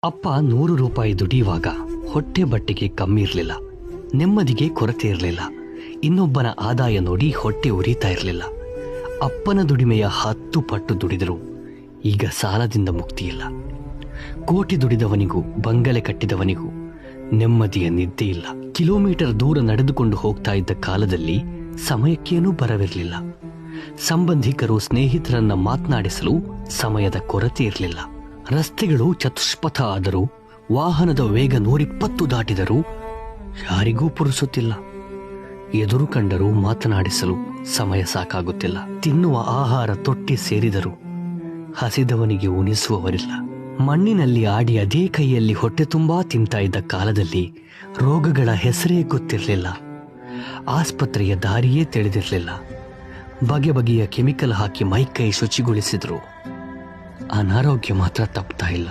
ಅಪ್ಪ 100 ರೂಪಾಯಿ ದುಡಿಯುವಾಗ ಹೊಟ್ಟೆ ಬಟ್ಟೆಗೆ ಕಮ್ಮಿ ಇರಲಿಲ್ಲ, ನೆಮ್ಮದಿಗೆ ಕೊರತೆ ಇರಲಿಲ್ಲ. ಇನ್ನೊಬ್ಬನ ಆದಾಯ ನೋಡಿ ಹೊಟ್ಟೆ ಉರಿತಾ ಇರಲಿಲ್ಲ. ಅಪ್ಪನ ದುಡಿಮೆಯ 10 ಪಟ್ಟು ದುಡಿದರೂ ಈಗ ಸಾಲದಿಂದ ಮುಕ್ತಿಯಿಲ್ಲ. ಕೋಟಿ ದುಡಿದವನಿಗೂ ಬಂಗಲೆ ಕಟ್ಟಿದವನಿಗೂ ನೆಮ್ಮದಿಯ ನಿದ್ದೆ ಇಲ್ಲ. ಕಿಲೋಮೀಟರ್ ದೂರ ನಡೆದುಕೊಂಡು ಹೋಗ್ತಾ ಇದ್ದ ಕಾಲದಲ್ಲಿ ಸಮಯಕ್ಕೇನೂ ಬರವಿರಲಿಲ್ಲ. ಸಂಬಂಧಿಕರು ಸ್ನೇಹಿತರನ್ನ ಮಾತನಾಡಿಸಲು ಸಮಯದ ಕೊರತೆ ಇರಲಿಲ್ಲ. ರಸ್ತೆಗಳು ಚತುಷ್ಪಥ ಆದರೂ, ವಾಹನದ ವೇಗ 120 ದಾಟಿದರೂ ಯಾರಿಗೂ ಪುರುಸುತ್ತಿಲ್ಲ. ಎದುರು ಕಂಡರೂ ಮಾತನಾಡಿಸಲು ಸಮಯ ಸಾಕಾಗುತ್ತಿಲ್ಲ. ತಿನ್ನುವ ಆಹಾರ ತೊಟ್ಟಿ ಸೇರಿದರೂ ಹಸಿದವನಿಗೆ ಉಣಿಸುವವರಿಲ್ಲ. ಮಣ್ಣಿನಲ್ಲಿ ಆಡಿ ಅದೇ ಕೈಯಲ್ಲಿ ಹೊಟ್ಟೆ ತುಂಬಾ ತಿಂತಾ ಇದ್ದ ಕಾಲದಲ್ಲಿ ರೋಗಗಳ ಹೆಸರೇ ಗೊತ್ತಿರಲಿಲ್ಲ. ಆಸ್ಪತ್ರೆಯ ದಾರಿಯೇ ತಿಳಿದಿರಲಿಲ್ಲ. ಬಗೆ ಬಗೆಯ ಕೆಮಿಕಲ್ ಹಾಕಿ ಮೈಕೈ ಶುಚಿಗೊಳಿಸಿದ್ರು, ಅನಾರೋಗ್ಯ ಮಾತ್ರ ತಪ್ತಾ ಇಲ್ಲ.